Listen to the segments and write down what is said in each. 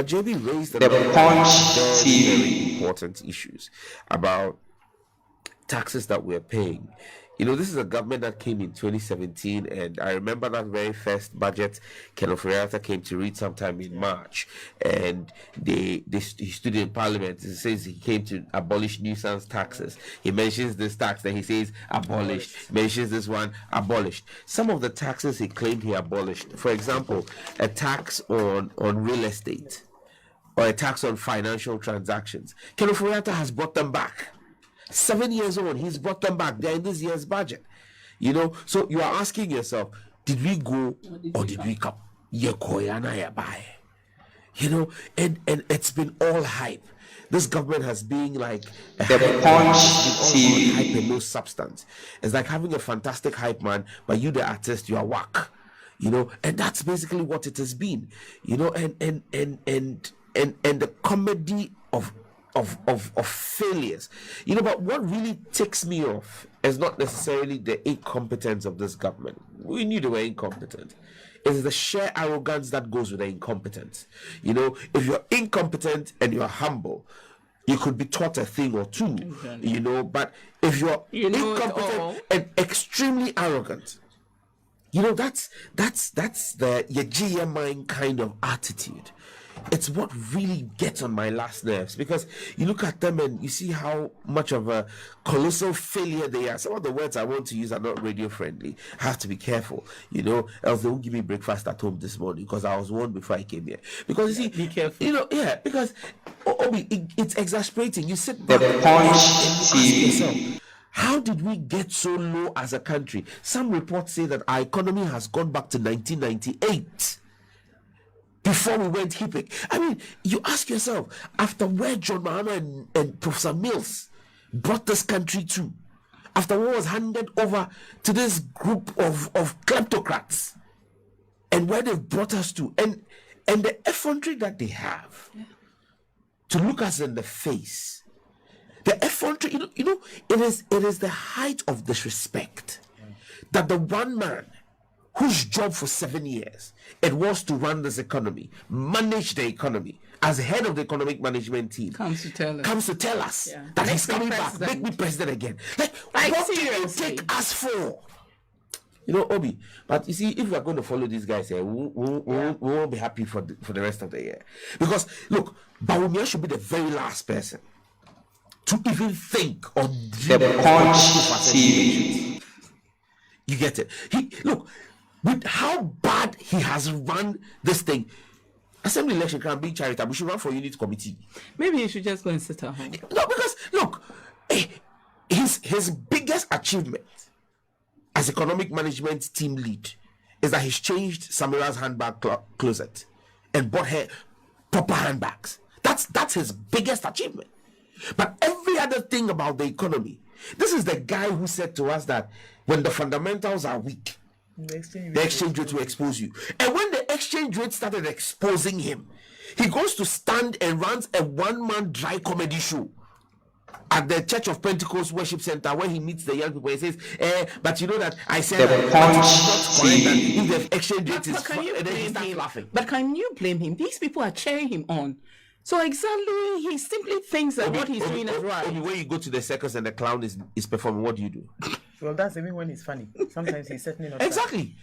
But JB raised The Punch very important issues about taxes that we're paying. This is a government that came in 2017, and I remember that very first budget Kenneth Riata came to read sometime in March, and he stood in Parliament. He says he came to abolish nuisance taxes. He mentions this tax, then he says abolished. Mentions this one, abolished. Some of the taxes he claimed he abolished, for example, a tax on real estate or a tax on financial transactions. Kenneth Riata has brought them back. 7 years on, he's brought them back. They're in this year's budget. So you are asking yourself, did we go or did we come? And it's been all hype. This government has been like a hype and no substance. It's like having a fantastic hype man, but you the artist, you are whack. And that's basically what it has been. And the comedy of failures. But what really ticks me off is not necessarily the incompetence of this government. We knew they were incompetent. It's the sheer arrogance that goes with the incompetence. If you're incompetent and you're humble, you could be taught a thing or two. Exactly. But if you're incompetent and extremely arrogant, that's the Yajia mind kind of attitude. It's what really gets on my last nerves, because you look at them and you see how much of a colossal failure they are. Some of the words I want to use are not radio friendly. I have to be careful, else they won't give me breakfast at home this morning, because I was warned before I came here. Because you see, be careful. Because it's exasperating. You sit back and ask yourself, how did we get so low as a country? Some reports say that our economy has gone back to 1998. Before we went hippie. I mean, you ask yourself, after where John Mahama and Professor Mills brought this country to, after what was handed over to this group of kleptocrats, and where they've brought us to, and the effrontery that they have to look us in the face, the effrontery, it is the height of disrespect that the one man whose job for 7 years it was to run this economy, manage the economy as head of the economic management team, comes to tell us that he's coming back, make me president again. Like what do you take us for? Obi, but you see, if we are going to follow these guys here, we won't be happy for the rest of the year. Because look, Bawumia should be the very last person to even think or dream the Punch. You get it? With how bad he has run this thing, assembly election can be charitable. We should run for unit committee. Maybe you should just go and sit at home. No, because look, his biggest achievement as economic management team lead is that he's changed Samira's handbag closet and bought her proper handbags. That's his biggest achievement. But every other thing about the economy, this is the guy who said to us that when the fundamentals are weak, the exchange rate will expose you. And when the exchange rate started exposing him, he goes to stand and runs a one-man dry comedy show at the Church of Pentecost Worship Center, where he meets the young people. He says, but you know that I said that it's not correct that if the exchange rate is and then he starts laughing. But can you blame him? These people are cheering him on. So exactly, he simply thinks that what he's doing is right. When you go to the circus and the clown is performing, what do? Well, that's even when he's funny. Sometimes he's certainly not exactly.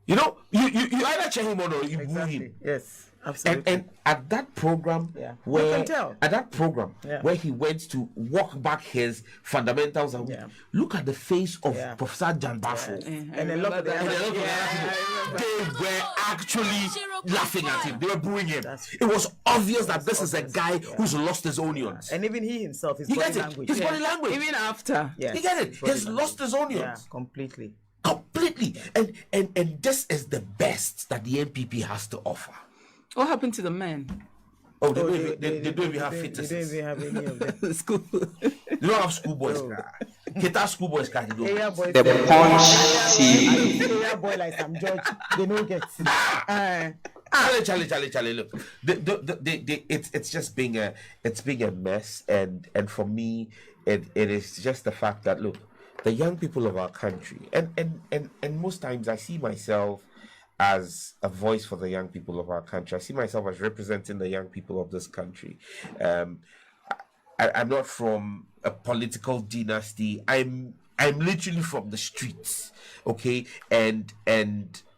You either cheer him on or you boo him. Yes. Absolutely. And at that program, where he went to walk back his fundamentals, and look at the face of Professor Jan Bafo, and a lot of them, they were actually laughing at him. They were booing him. It was obvious that this is a guy who's lost his onions. And even he himself, his body language. His body language. Even after. You get it? He's lost his onions. Yeah, completely. And this is the best that the NPP has to offer. What happened to the men? They don't even have fetuses. They don't even have any of them. School. They don't have schoolboys. Kita schoolboys can't do. The Punch TV. Boy like Sam George, they don't get. Charlie. Look, it's just being a mess, and for me, it is just the fact that look, the young people of our country, and most times I see myself as a voice for the young people of our country. I see myself as representing the young people of this country. I'm not from a political dynasty. I'm literally from the streets, okay? And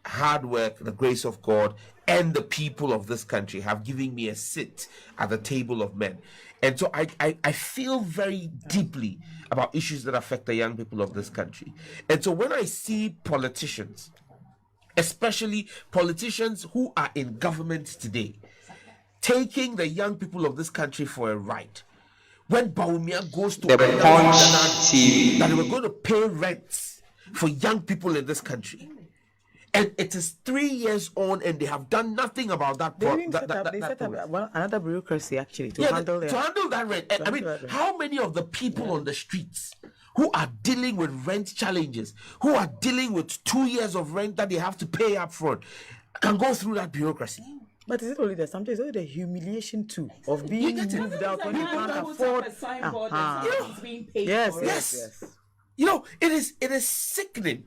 hard work, the grace of God, and the people of this country have given me a seat at the table of men. And so I feel very deeply about issues that affect the young people of this country. And so when I see politicians, especially politicians who are in government today, taking the young people of this country for a ride, when Bawumia goes to the Punch TV that they were going to pay rents for young people in this country, and it is 3 years on, and they have done nothing about that. They set up another bureaucracy actually to handle that rent. And I mean, how many of the people on the streets who are dealing with rent challenges, who are dealing with 2 years of rent that they have to pay up front, can go through that bureaucracy? But is it only that? Sometimes it's only the humiliation too of being moved out when you can't afford. Yes. You know, it is sickening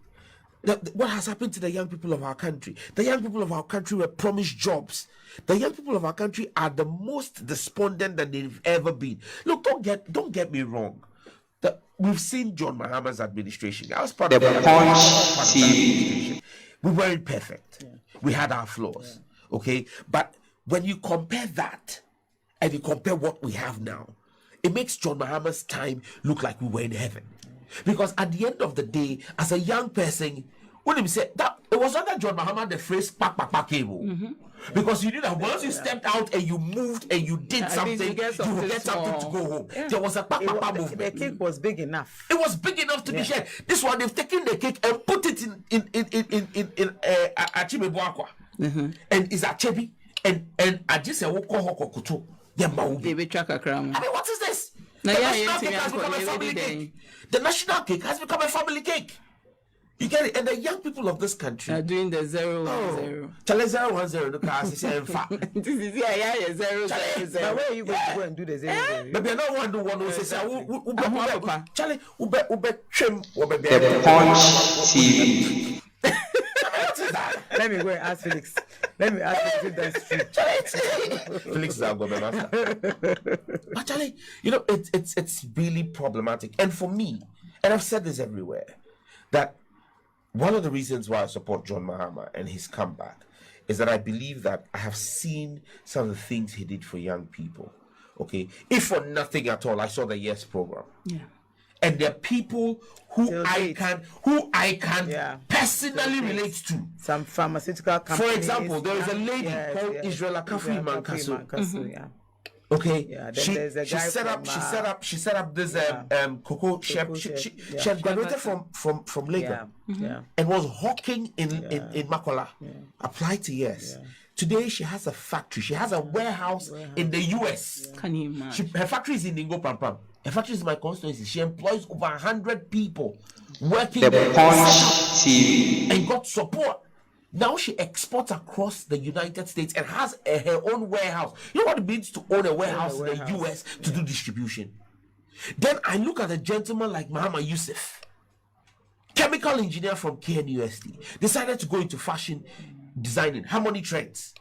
what has happened to the young people of our country. The young people of our country were promised jobs. The young people of our country are the most despondent that they've ever been. Look, don't get me wrong. We've seen John Mahama's administration. I was part of the Punch TV. We weren't perfect. We had our flaws. Okay, but when you compare that and you compare what we have now, it makes John Mahama's time look like we were in heaven. Because at the end of the day, as a young person, when he said that, it was under John Mahama the phrase "pak pak pak cable," because you knew that once you stepped out and you moved and you did something, you would get something to go home. There was a pak pak pak movement. The cake was big enough. It was big enough to be shared. This one, they've taken the cake and put it in Achimebuakwa. And is Achebi and I just say Woko I mean, what is this? The national cake has become a family cake. The national cake has become a family cake. You get it? And the young people of this country are doing the 0-1-0. Chale 0-1-0. Look at us. Say, in fact, this is 0-0. But where are you going to go and do the 0-0? Maybe I don't want to do one who says, Charlie, ube trim, the Punch TV. Let me go and ask Felix. Let me ask Felix if that's true. Felix is our government. But Charlie, you know, it's really problematic. And for me, and I've said this everywhere, that one of the reasons why I support John Mahama and his comeback is that I believe that I have seen some of the things he did for young people. Okay, if for nothing at all, I saw the Yes program. Yeah. And there are people who I can personally relate to. Some pharmaceutical companies. For example, there is a lady called Israel Akafri Mankaso. Okay, Yeah, she set up this cocoa. She had graduated from Lagos and was hawking in Makola. Applied to Yes. Today she has a factory. She has a warehouse in the US. Can you imagine? Her factory is in Ingo Pampam. Her factory is in my constituency. She employs over 100 people working The there. Punch TV. And got support. Now she exports across the United States and has her own warehouse. You know what it means to own a warehouse in the US to do distribution? Then I look at a gentleman like Muhammad Yusuf, chemical engineer from KNUST, decided to go into fashion designing, harmony trends.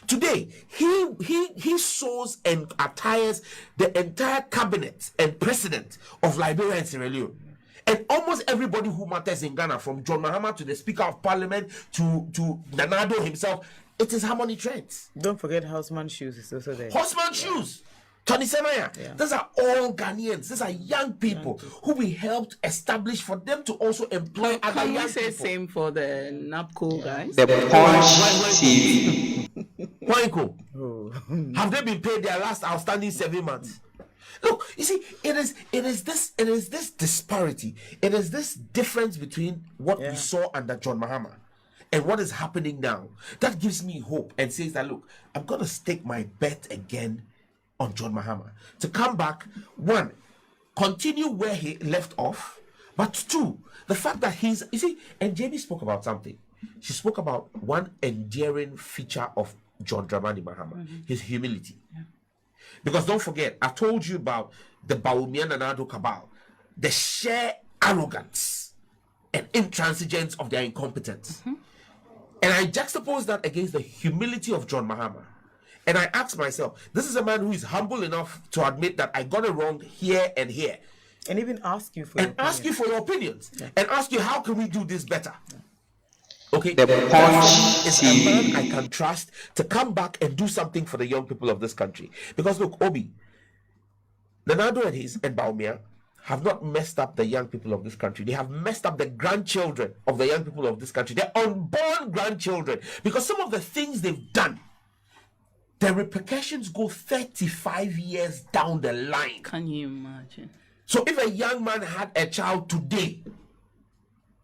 Today, he sews and attires the entire cabinet and president of Liberia and Sierra Leone. And almost everybody who matters in Ghana, from John Mahama to the Speaker of Parliament to Nanado himself, it is harmony trends. Don't forget Houseman Shoes is also there. Houseman Shoes. Tony Semaya. These are all Ghanaians. These are young people who we helped establish for them to also employ other young people. Same for the NAPCO guys? The Punch TV. Have they been paid their last outstanding 7 months? Look, you see, it is this disparity. It is this difference between what we saw under John Mahama and what is happening now that gives me hope and says that, look, I'm gonna stake my bet again on John Mahama to come back. One, continue where he left off, but two, the fact that you see, and Jamie spoke about something. She spoke about one endearing feature of John Dramani Mahama, his humility. Because don't forget, I told you about the Bawumia Nanado cabal, the sheer arrogance and intransigence of their incompetence. And I juxtapose that against the humility of John Mahama. And I ask myself, this is a man who is humble enough to admit that I got it wrong here and here. And even ask you for your opinions. And ask you, how can we do this better? Okay, The Punch is a man I can trust to come back and do something for the young people of this country. Because look, Obi, Nanado and Bawumia have not messed up the young people of this country. They have messed up the grandchildren of the young people of this country. Their unborn grandchildren. Because some of the things they've done, the repercussions go 35 years down the line. Can you imagine? So if a young man had a child today,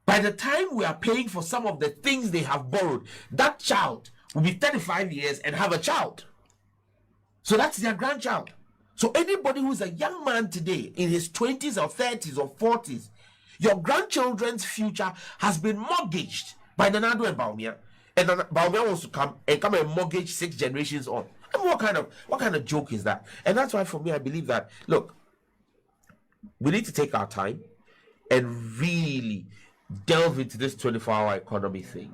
by the time we are paying for some of the things they have borrowed, that child will be 35 years and have a child. So that's their grandchild. So anybody who's a young man today in his 20s or 30s or 40s, your grandchildren's future has been mortgaged by Nanado and Bawumia. And Bawumia wants to come and mortgage 6 generations on. I mean, what kind of joke is that? And that's why for me, I believe that, look, we need to take our time and really delve into this 24-hour economy thing.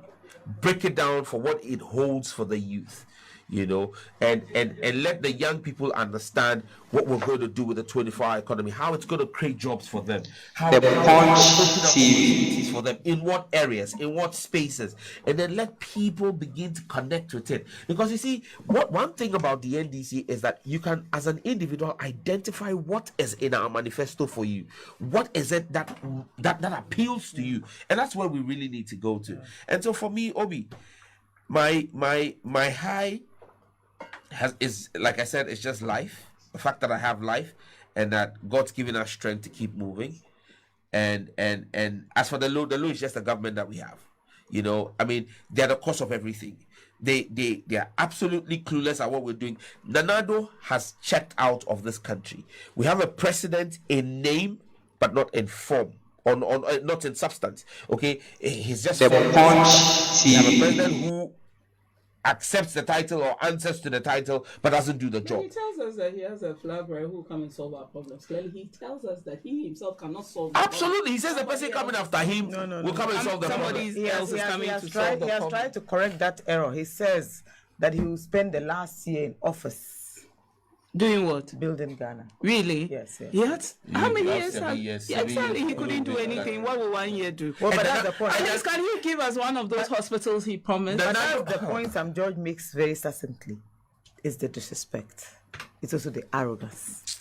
Break it down for what it holds for the youth. And let the young people understand what we're going to do with the 24-hour economy, how it's going to create jobs for them, how The it's going to Punch open up TV. opportunities for them, in what areas, in what spaces, and then let people begin to connect with it. Because you see, one thing about the NDC is that you can, as an individual, identify what is in our manifesto for you. What is it that appeals to you, and that's where we really need to go to. And so for me, Obi, my high is, like I said, it's just life. The fact that I have life, and that God's given us strength to keep moving. And as for the low is just the government that we have. I mean, they're the cause of everything. They are absolutely clueless at what we're doing. Nanado has checked out of this country. We have a president in name, but not in form. On not in substance. Okay, he's just The Punch We have a TV. president who accepts the title or answers to the title, but doesn't do the He job. tells us that he has a flag bearer who will come and solve our problems. Clearly, he tells us that he himself cannot solve the Absolutely, he says the person coming after him will come and solve the problem. Somebody else is coming to solve the He has problem. tried to correct that error. He says that he will spend the last year in office Doing what? building Ghana. Really? Yes, yes. Yes. How many last years? 7 years, Yeah, 7 exactly. years He couldn't do anything. What will 1 year do? Well, but And that's that- the point. At least, can he give us one of those hospitals he promised? That- That's the point Sam George makes very succinctly. Is the disrespect. It's also the arrogance.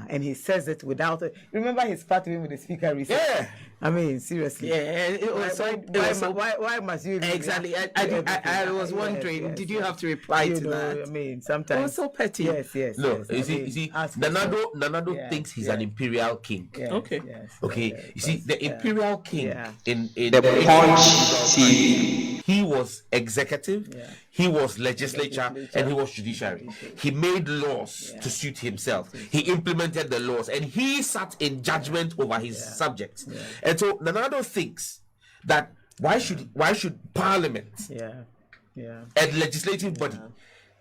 And he says it without it. Remember his party with the speaker recently? Yeah. I mean, seriously. Yeah, it was so. Why must you? Exactly. I was wondering, did you have to reply to that? I mean, sometimes. It was so petty. Yes. No, yes. you see, ask Nanado Yeah, thinks he's yeah. an imperial king. Yes, Okay. yes, Okay, yes, you see, the imperial king Yeah. in The the Punch ancient TV. he was executive, Yeah. he was legislature, Legislature. and he was judiciary. He made laws to suit himself. He implemented the laws, and he sat in judgment over his subjects. And so Nanado thinks that why should Parliament Yeah. and legislative body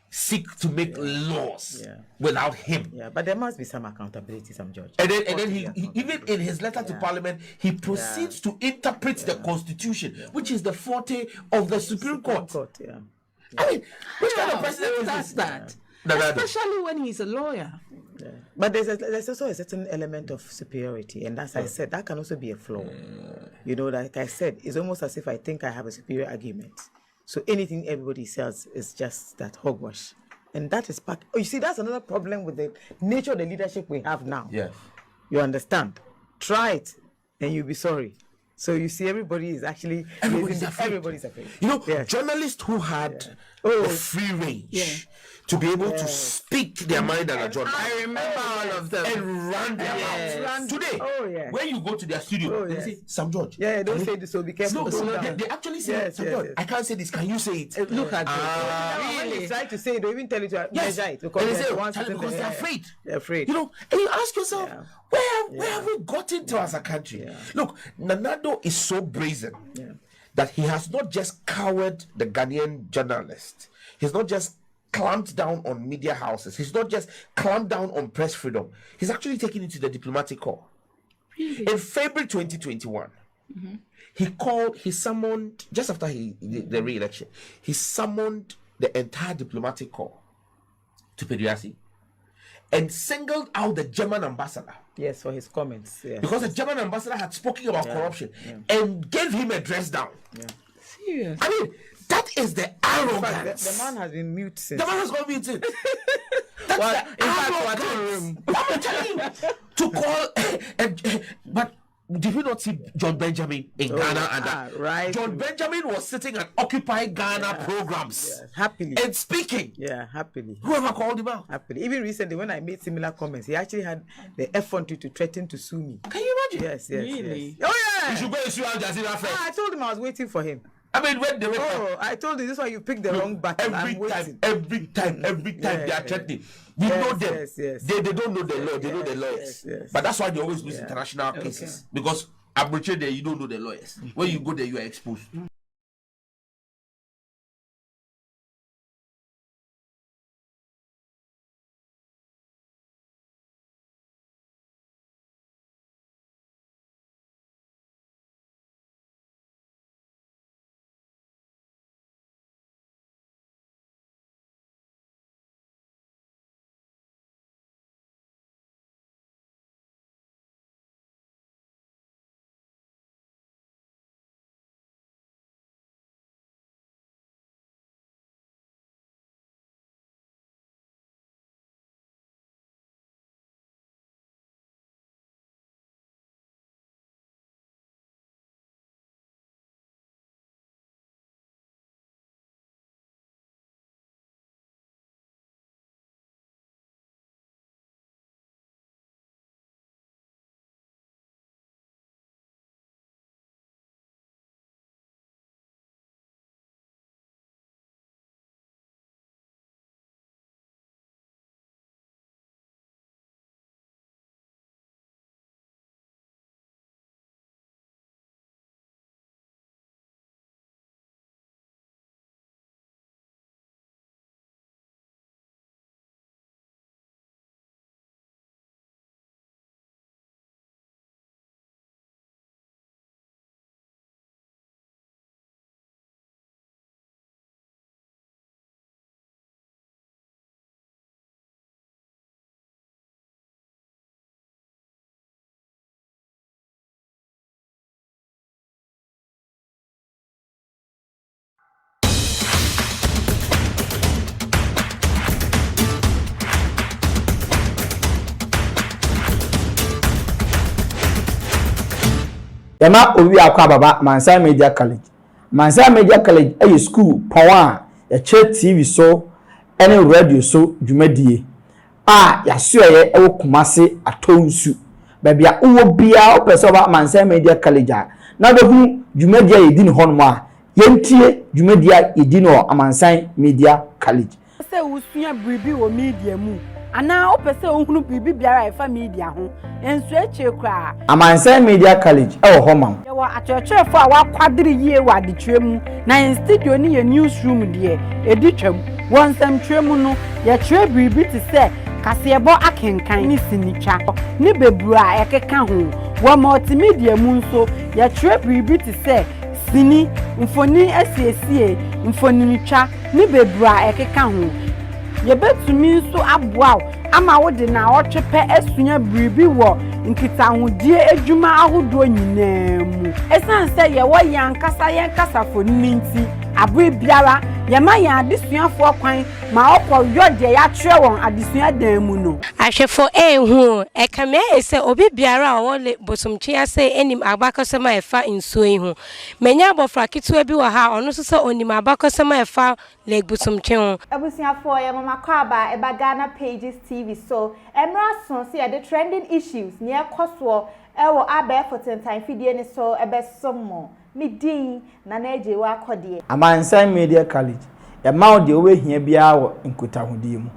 seek to make laws Yeah. without him? Yeah, but there must be some accountability, some judge. And then he even in his letter to Parliament, he proceeds to interpret the Constitution, which is the forte of the Supreme Court. Yeah. I mean, which kind of Who president does is this? that? Nanado. Especially when he's a lawyer. Yeah. But there's also a certain element of superiority, and as I said, that can also be a flaw. Like I said, it's almost as if I think I have a superior argument. So anything everybody says is just that hogwash. And that is part. Oh, you see, that's another problem with the nature of the leadership we have now. Yes. You understand? Try it, and you'll be sorry. So you see, everybody is actually Everybody's afraid. Everybody's afraid. Yes. Journalists who had Oh. the free range to be able to speak their mind and agenda. I remember all of them. And run their mouths. Today, when you go to their studio, they say, Sam George. Yeah, don't say this, so be careful. No, Slow they, down. they actually say, Yes, Sam yes, George, yes. I can't say this. Can you say it? Look at When really. you try to say it, they even tell you to Yes. measure it And because they there's say, one Charlie, certain because thing- they're afraid. They're afraid. And you ask yourself, where have we gotten to as a country? Look, Nanado is so brazen that he has not just cowered the Ghanaian journalists. He's not just clamped down on media houses. He's not just clamped down on press freedom. He's actually taken it to the diplomatic corps. In February 2021, He summoned, just after the re-election, he summoned the entire diplomatic corps to Pediasi and singled out the German ambassador. Yes, for his comments. Yeah. Because the German ambassador had spoken about corruption and gave him a dress down. Yeah. Serious. I mean, that is the arrogance. The man has been mute since. The man has gone mute. Well, in fact, I'm telling you, to call, but did you not see John Benjamin in Ghana? And right. John Benjamin was sitting at Occupy Ghana programs, happily and speaking. Yeah, happily. Whoever called him out. Happily. Even recently, when I made similar comments, he actually had the effrontery to threaten to sue me. Can you imagine? Yes. Really? Yes. Oh yeah. You should go and sue Al Jazeera first. I told him I was waiting for him. I mean, when they were I told you this is why you picked the wrong button. every time they are threatening. We know them. Yes. They don't know the law. They know the lawyers. Yes. But that's why they always lose international cases, because arbitrary there you don't know the lawyers. When you go there, you are exposed. Yama owi akwa baba Mansa Media College. Mansa Media College a school power ya TV so any radio so dwumadie. Ya so ye e Kumase atonsu. Bebia uwo bia opese ba Mansa Media College a. Na be hu dwumadie yedi ne hono a. Yentie dwumadie yedi no Mansa Media College. Se usua bribi wo media mu. Ana opese ohunu bibi biara efa media ho enso eche kra Mansa Media College e wo homam ye wo achochefo a wakwadiri yie wa adetwem na in studio ni ye newsroom de editwam wonsam twem no ye twe bibi ti se kasebo akenkan ni sinitwa ni bebura ekeka ho wo multimedia mu nso ye twe bibi ti se sini mfoni asiesie mfoni nitwa ni bebura ekeka ho yebetumi nso aboa ama wo de na otwepe asunya bribi wo nkitahudie adwuma ahodo nyinaamu esanse ye wo yankasa foni nti abwe biara ye ma ya adesuafo kwan ma okwo de ya twe won adesua dan mu no ahwefo ehu ekame ese obi biara wo le bosomtwe ase enim abakosema efa nsuo ehu menya abofra kitu bi wo ha ono so se onim abakosema efa le bosomtwe ho abusuafo ye mama kwaba eba Ghana Pages TV so emra son se ye the trending issues ne ekoso ewo abefo tentan fidie ni so ebesomo mi din na eje wa akode Mansa Media College e ma o de owe hia bia wo nkutahudie mu